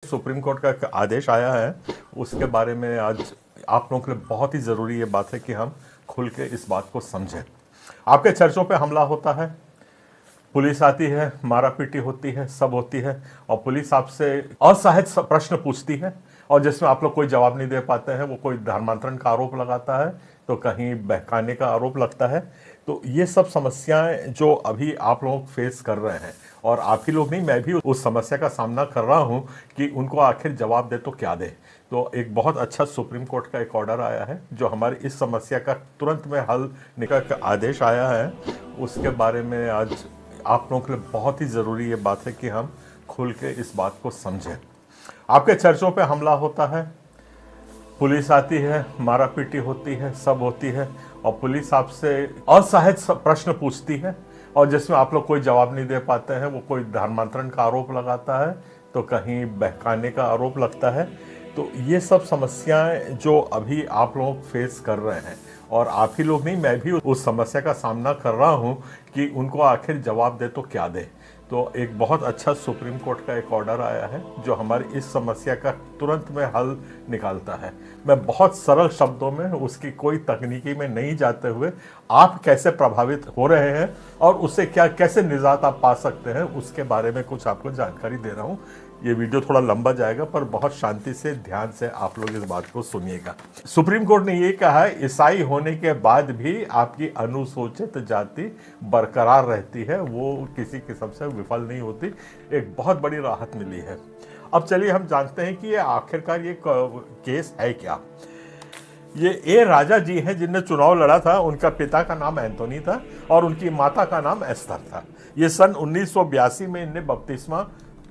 Supreme court का एक आदेश आया है, उसके बारे में आज आप लोगों के लिए बहुत ही ज़रूरी ये बात है कि हम खुल के इस बात को समझें। आपके चर्चों पे हमला होता है, पुलिस आती है, मारा पीटी होती है, सब होती है और पुलिस आपसे असहज प्रश्न पूछती है और जिसमें आप लोग कोई जवाब नहीं दे पाते हैं। वो कोई धर्मांतरण का आरोप लगाता है तो कहीं बहकाने का आरोप लगता है। तो ये सब समस्याएं जो अभी आप लोग फेस कर रहे हैं, और आप ही लोग नहीं, मैं भी उस समस्या का सामना कर रहा हूं कि उनको आखिर जवाब दे तो क्या दे। तो एक बहुत अच्छा सुप्रीम कोर्ट का एक ऑर्डर आया है जो हमारी इस समस्या का तुरंत में हल निकाल का आदेश आया है। उसके बारे में आज आप लोगों के लिए बहुत ही ज़रूरी ये बात है कि हम खुल के इस बात को समझें। आपके चर्चों पे हमला होता है, पुलिस आती है, मारा पीटी होती है, सब होती है और पुलिस आपसे असहज प्रश्न पूछती है और जिसमें आप लोग कोई जवाब नहीं दे पाते हैं। वो कोई धर्मांतरण का आरोप लगाता है तो कहीं बहकाने का आरोप लगता है। तो ये सब समस्याएं जो अभी आप लोग फेस कर रहे हैं, और आप ही लोग नहीं, मैं भी उस समस्या का सामना कर रहा हूं कि उनको आखिर जवाब दे तो क्या दे। तो एक बहुत अच्छा सुप्रीम कोर्ट का एक ऑर्डर आया है जो हमारी इस समस्या का तुरंत में हल निकालता है। मैं बहुत सरल शब्दों में, उसकी कोई तकनीकी में नहीं जाते हुए, आप कैसे प्रभावित हो रहे हैं और उससे क्या कैसे निजात आप पा सकते हैं उसके बारे में कुछ आपको जानकारी दे रहा हूँ। ये वीडियो थोड़ा लंबा जाएगा पर बहुत शांति से, ध्यान से आप लोग इस बात को सुनिएगा। सुप्रीम कोर्ट ने ये कहा है, ईसाई होने के बाद भी आपकी अनुसूचित जाति बरकरार रहती है, वो किसी किस्म से विफल नहीं होती। एक बहुत बड़ी राहत मिली है। अब चलिए हम जानते हैं कि ये आखिरकार ये केस है क्या। ये ए राजा जी हैं जिनने चुनाव लड़ा था। उनका पिता का नाम एंथोनी था और उनकी माता का नाम एस्थर था। ये सन 1982 में इनने बपतिस्मा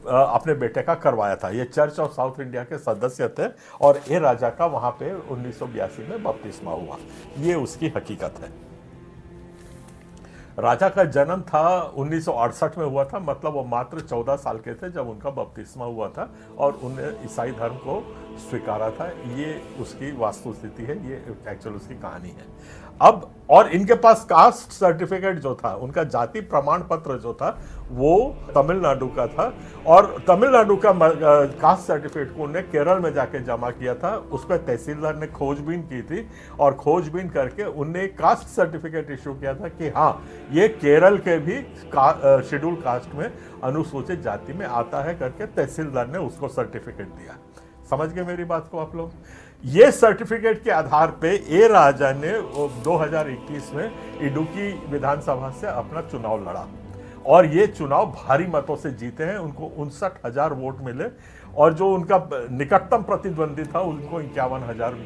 अपने बेटे का करवाया था। ये चर्च ऑफ साउथ इंडिया के सदस्य थे और ए राजा का वहां पे 1982 में बपतिस्मा हुआ। ये उसकी हकीकत है। राजा का जन्म था 1968 में हुआ था, मतलब वो मात्र 14 साल के थे जब उनका बपतिस्मा हुआ था और उन्हें ईसाई धर्म को स्वीकारा था। ये उसकी वास्तुस्थिति है, ये एक्चुअल उसकी कहानी है। अब और इनके पास कास्ट सर्टिफिकेट जो था, उनका जाति प्रमाण पत्र जो था, वो तमिलनाडु का था और तमिलनाडु का कास्ट सर्टिफिकेट को उन्हें केरल में जाके जमा किया था। उस पर तहसीलदार ने खोजबीन की थी और खोजबीन करके उन्हें कास्ट सर्टिफिकेट इशू किया था कि हाँ, ये केरल के भी शेड्यूल कास्ट में अनुसूचित जाति में आता है करके तहसीलदार ने उसको सर्टिफिकेट दिया। समझ गए मेरी बात को आप लोग? ये सर्टिफिकेट के आधार पे ए राजा ने 2021 में इडुक्की विधानसभा से अपना चुनाव लड़ा और ये चुनाव भारी मतों से जीते हैं। उनको 59,000 वोट मिले और जो उनका निकटतम प्रतिद्वंदी था उनको 51,000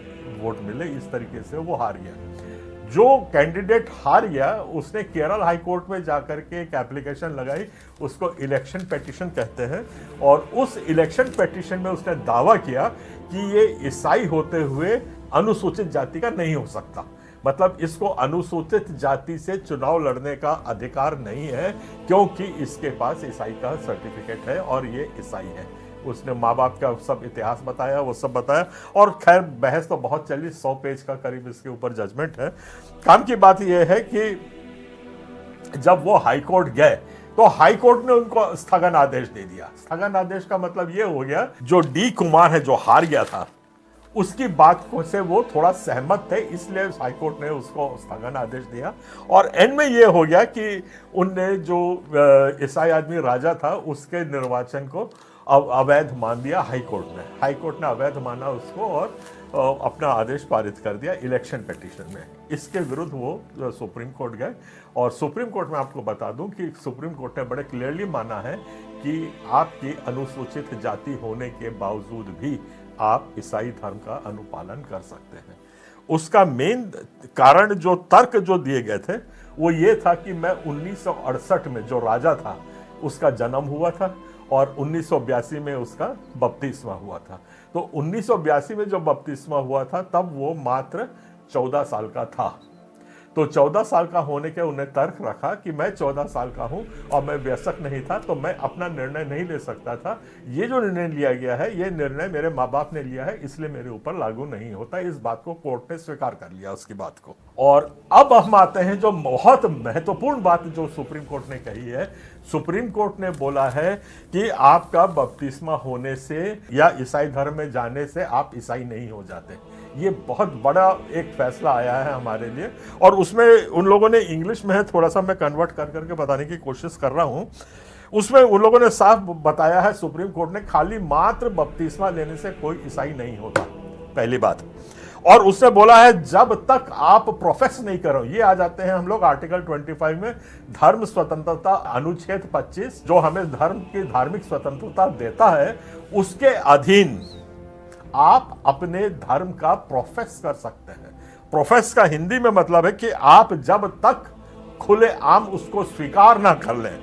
वोट मिले। इस तरीके से वो हार गया। जो कैंडिडेट हार गया उसने केरल हाई कोर्ट में जाकर के एक एप्लीकेशन लगाई, उसको इलेक्शन पेटिशन कहते हैं, और उस इलेक्शन पेटिशन में उसने दावा किया कि ये ईसाई होते हुए अनुसूचित जाति का नहीं हो सकता। मतलब इसको अनुसूचित जाति से चुनाव लड़ने का अधिकार नहीं है क्योंकि इसके पास ईसाई का सर्टिफिकेट है और ये ईसाई है। उसने माँ बाप का सब इतिहास बताया, वो सब बताया और खैर बहस तो बहुत चली, 100 पेज का करीब इसके ऊपर जजमेंट है। काम की बात यह है कि जब वो हाई कोर्ट गए तो हाई कोर्ट ने उनको स्थगन आदेश दे दिया। स्थगन आदेश का मतलब ये हो गया, जो डी कुमार है जो हार गया था उसकी बात से वो थोड़ा सहमत थे, इसलिए हाई कोर्ट ने उसको स्थगन आदेश दिया। और एंड में ये हो गया कि उनने जो ईसाई आदमी राजा था उसके निर्वाचन को अवैध मान दिया हाई कोर्ट ने। हाई कोर्ट ने अवैध माना उसको और अपना आदेश पारित कर दिया इलेक्शन पिटीशन में। इसके विरुद्ध वो सुप्रीम कोर्ट गए और सुप्रीम कोर्ट में आपको बता दूं कि सुप्रीम कोर्ट ने बड़े क्लियरली माना है कि आपकी अनुसूचित जाति होने के बावजूद भी आप ईसाई धर्म का अनुपालन कर सकते हैं। उसका मेन कारण, जो तर्क जो दिए गए थे वो ये था कि मैं 1968 में जो राजा था उसका जन्म हुआ था और 1982 में उसका बपतिस्मा हुआ था। तो 1982 में जो बपतिस्मा हुआ था तब वो मात्र 14 साल का था। तो 14 साल का होने के उन्हें तर्क रखा कि मैं 14 साल का हूं और मैं वयस्क नहीं था, तो मैं अपना निर्णय नहीं ले सकता था। ये जो निर्णय लिया गया है, ये निर्णय मेरे माँ बाप ने लिया है, इसलिए मेरे ऊपर लागू नहीं होता। इस बात को कोर्ट ने स्वीकार कर लिया उसकी बात को। और अब हम आते हैं जो बहुत महत्वपूर्ण बात जो सुप्रीम कोर्ट ने कही है। सुप्रीम कोर्ट ने बोला है कि आपका बपतिस्मा होने से या ईसाई धर्म में जाने से आप ईसाई नहीं हो जाते। ये बहुत बड़ा एक फैसला आया है हमारे लिए, और उसमें उन लोगों ने इंग्लिश में है, थोड़ा सा मैं कन्वर्ट कर करके बताने की कोशिश कर रहा हूं। उसमें उन लोगों ने साफ बताया है, सुप्रीम कोर्ट ने, खाली मात्र बपतिस्मा लेने से कोई ईसाई नहीं होता, पहली बात। और उसने बोला है जब तक आप प्रोफेस नहीं करो, ये आ जाते हैं हम लोग आर्टिकल 25 में, धर्म स्वतंत्रता अनुच्छेद 25 जो हमें धर्म की धार्मिक स्वतंत्रता देता है, उसके अधीन आप अपने धर्म का प्रोफेस कर सकते हैं। प्रोफेस का हिंदी में मतलब है कि आप जब तक खुले आम उसको स्वीकार ना कर लें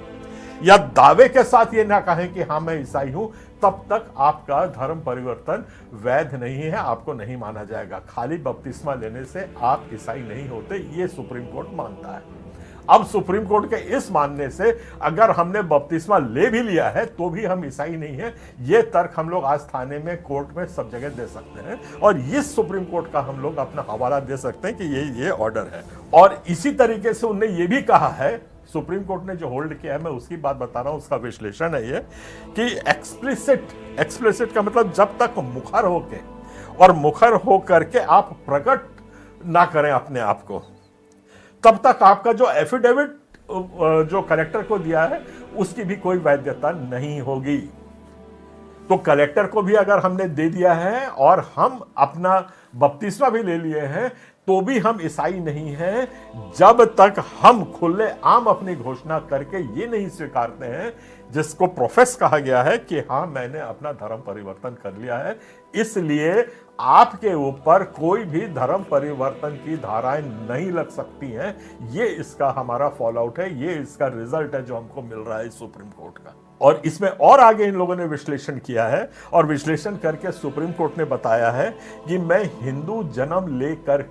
या दावे के साथ ये ना कहें कि हाँ मैं ईसाई हूं, तब तक आपका धर्म परिवर्तन वैध नहीं है, आपको नहीं माना जाएगा। खाली बपतिस्मा लेने से आप ईसाई नहीं होते, ये सुप्रीम कोर्ट मानता है। अब सुप्रीम कोर्ट के इस मानने से अगर हमने बपतिस्मा ले भी लिया है तो भी हम ईसाई नहीं है, ये तर्क हम लोग आज थाने में, कोर्ट में, सब जगह दे सकते हैं। और इस सुप्रीम कोर्ट का हम लोग अपना हवाला दे सकते हैं कि ये ऑर्डर है। और इसी तरीके से उन्होंने ये भी कहा है, सुप्रीम कोर्ट ने जो होल्ड किया है, मैं उसकी बात बता रहा हूं, उसका विश्लेषण है ये कि एक्सप्लिसिट का मतलब जब तक मुखर होके और मुखर हो करके आप प्रकट ना करें अपने आप को, तब तक आपका जो एफिडेविट जो कलेक्टर को दिया है उसकी भी कोई वैधता नहीं होगी। तो कलेक्टर को भी अगर हमने दे दिया है और हम अपना बपतिस्मा भी ले लिए हैं तो भी हम ईसाई नहीं हैं, जब तक हम खुले आम अपनी घोषणा करके ये नहीं स्वीकारते हैं, जिसको प्रोफेस कहा गया है कि हाँ मैंने अपना धर्म परिवर्तन कर लिया है। इसलिए आपके ऊपर कोई भी धर्म परिवर्तन की धाराएं नहीं लग सकती हैं। ये इसका हमारा फॉल आउट है, ये इसका रिजल्ट है जो हमको मिल रहा है सुप्रीम कोर्ट का। और इसमें और आगे इन लोगों ने विश्लेषण किया है, और विश्लेषण करके सुप्रीम कोर्ट ने बताया है कि मैं हिंदू जन्म लेकर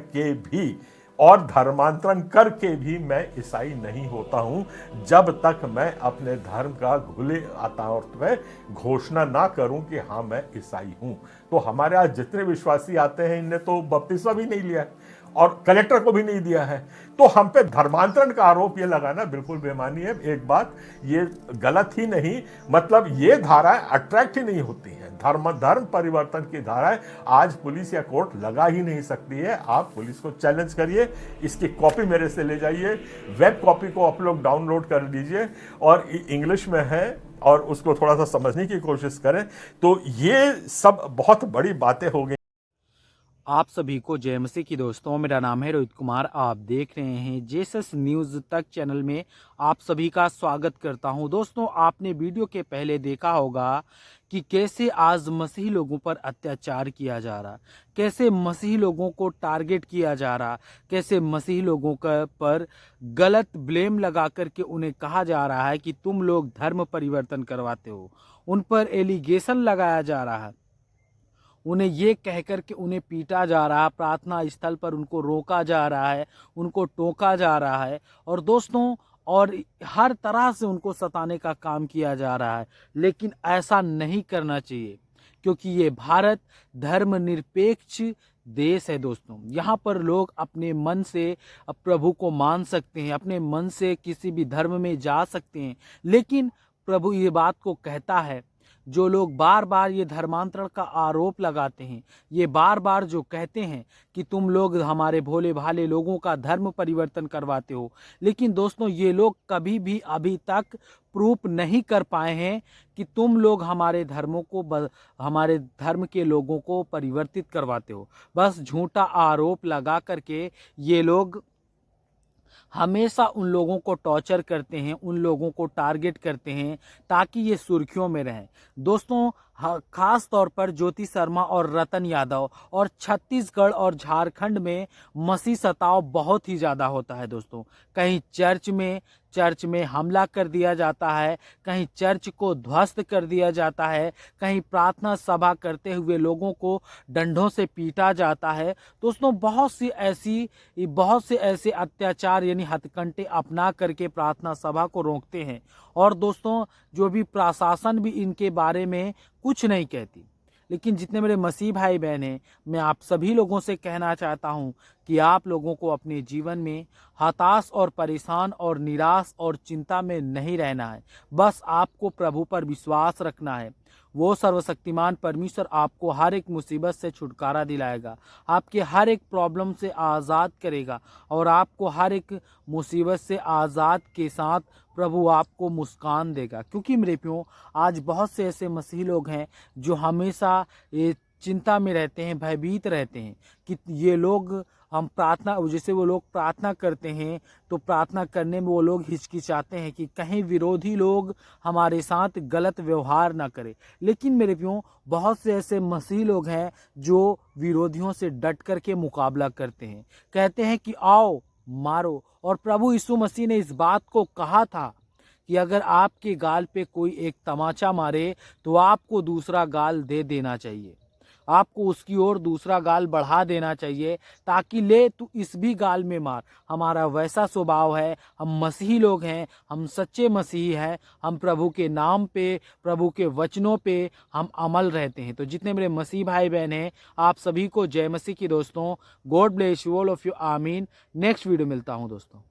के भी और धर्मांतरण करके भी मैं ईसाई नहीं होता हूं, जब तक मैं अपने धर्म का खुले तौर पे घोषणा ना करूं कि हाँ मैं ईसाई हूं। तो हमारे यहाँ जितने विश्वासी आते हैं, इनने तो बपतिस्मा भी नहीं लिया है और कलेक्टर को भी नहीं दिया है, तो हम पे धर्मांतरण का आरोप ये लगाना बिल्कुल बेमानी है। एक बात ये गलत ही नहीं, मतलब ये धाराएं अट्रैक्ट ही नहीं होती हैं। धर्म परिवर्तन की धाराएं आज पुलिस या कोर्ट लगा ही नहीं सकती है। आप पुलिस को चैलेंज करिए, इसकी कॉपी मेरे से ले जाइए, वेब कॉपी को आप लोग डाउनलोड कर लीजिए और इंग्लिश में है और उसको थोड़ा सा समझने की कोशिश करें। तो ये सब बहुत बड़ी बातें हो गई। आप सभी को जय मसीह की दोस्तों, मेरा नाम है रोहित कुमार। आप देख रहे हैं जेसस न्यूज़ तक चैनल में आप सभी का स्वागत करता हूं। दोस्तों, आपने वीडियो के पहले देखा होगा कि कैसे आज मसीही लोगों पर अत्याचार किया जा रहा, कैसे मसीही लोगों को टारगेट किया जा रहा, कैसे मसीही लोगों पर गलत ब्लेम लगा करके उन्हें कहा जा रहा है कि तुम लोग धर्म परिवर्तन करवाते हो। उन पर एलिगेशन लगाया जा रहा है, उन्हें ये कहकर के उन्हें पीटा जा रहा है, प्रार्थना स्थल पर उनको रोका जा रहा है, उनको टोका जा रहा है और दोस्तों और हर तरह से उनको सताने का काम किया जा रहा है। लेकिन ऐसा नहीं करना चाहिए, क्योंकि ये भारत धर्मनिरपेक्ष देश है। दोस्तों, यहाँ पर लोग अपने मन से प्रभु को मान सकते हैं, अपने मन से किसी भी धर्म में जा सकते हैं, लेकिन प्रभु ये बात को कहता है, जो लोग बार बार ये धर्मांतरण का आरोप लगाते हैं, ये बार बार जो कहते हैं कि तुम लोग हमारे भोले भाले लोगों का धर्म परिवर्तन करवाते हो, लेकिन दोस्तों ये लोग कभी भी अभी तक प्रूफ नहीं कर पाए हैं कि तुम लोग हमारे हमारे धर्म के लोगों को परिवर्तित करवाते हो। बस झूठा आरोप लगा करके ये लोग हमेशा उन लोगों को टॉर्चर करते हैं, उन लोगों को टारगेट करते हैं ताकि ये सुर्खियों में रहें। दोस्तों, खास तौर पर ज्योति शर्मा और रतन यादव और छत्तीसगढ़ और झारखंड में मसीह सताव बहुत ही ज़्यादा होता है। दोस्तों, कहीं चर्च में, चर्च में हमला कर दिया जाता है, कहीं चर्च को ध्वस्त कर दिया जाता है, कहीं प्रार्थना सभा करते हुए लोगों को डंडों से पीटा जाता है। दोस्तों बहुत से ऐसे अत्याचार यानी हथकंडे अपना करके प्रार्थना सभा को रोकते हैं। और दोस्तों जो भी प्रशासन भी इनके बारे में कुछ नहीं कहती। लेकिन जितने मेरे मसीह भाई बहन हैं, मैं आप सभी लोगों से कहना चाहता हूं कि आप लोगों को अपने जीवन में हताश और परेशान और निराश और चिंता में नहीं रहना है। बस आपको प्रभु पर विश्वास रखना है। वो सर्वशक्तिमान परमेश्वर आपको हर एक मुसीबत से छुटकारा दिलाएगा, आपके हर एक प्रॉब्लम से आज़ाद करेगा और आपको हर एक मुसीबत से आज़ाद के साथ प्रभु आपको मुस्कान देगा। क्योंकि मेरे प्रियो, आज बहुत से ऐसे मसीही लोग हैं जो हमेशा ये चिंता में रहते हैं, भयभीत रहते हैं कि ये लोग हम प्रार्थना जैसे वो लोग प्रार्थना करते हैं तो प्रार्थना करने में वो लोग हिचकिचाते हैं कि कहीं विरोधी लोग हमारे साथ गलत व्यवहार ना करें। लेकिन मेरे प्रियो, बहुत से ऐसे मसीही लोग हैं जो विरोधियों से डट कर के मुकाबला करते हैं, कहते हैं कि आओ मारो। और प्रभु यीशु मसीह ने इस बात को कहा था कि अगर आपके गाल पे कोई एक तमाचा मारे तो आपको दूसरा गाल दे देना चाहिए, आपको उसकी ओर दूसरा गाल बढ़ा देना चाहिए, ताकि ले तू इस भी गाल में मार। हमारा वैसा स्वभाव है, हम मसीही लोग हैं, हम सच्चे मसीही हैं, हम प्रभु के नाम पे, प्रभु के वचनों पे हम अमल रहते हैं। तो जितने मेरे मसीह भाई बहन हैं, आप सभी को जय मसीह की दोस्तों। God bless you all of you. आमीन। नेक्स्ट वीडियो मिलता हूँ दोस्तों।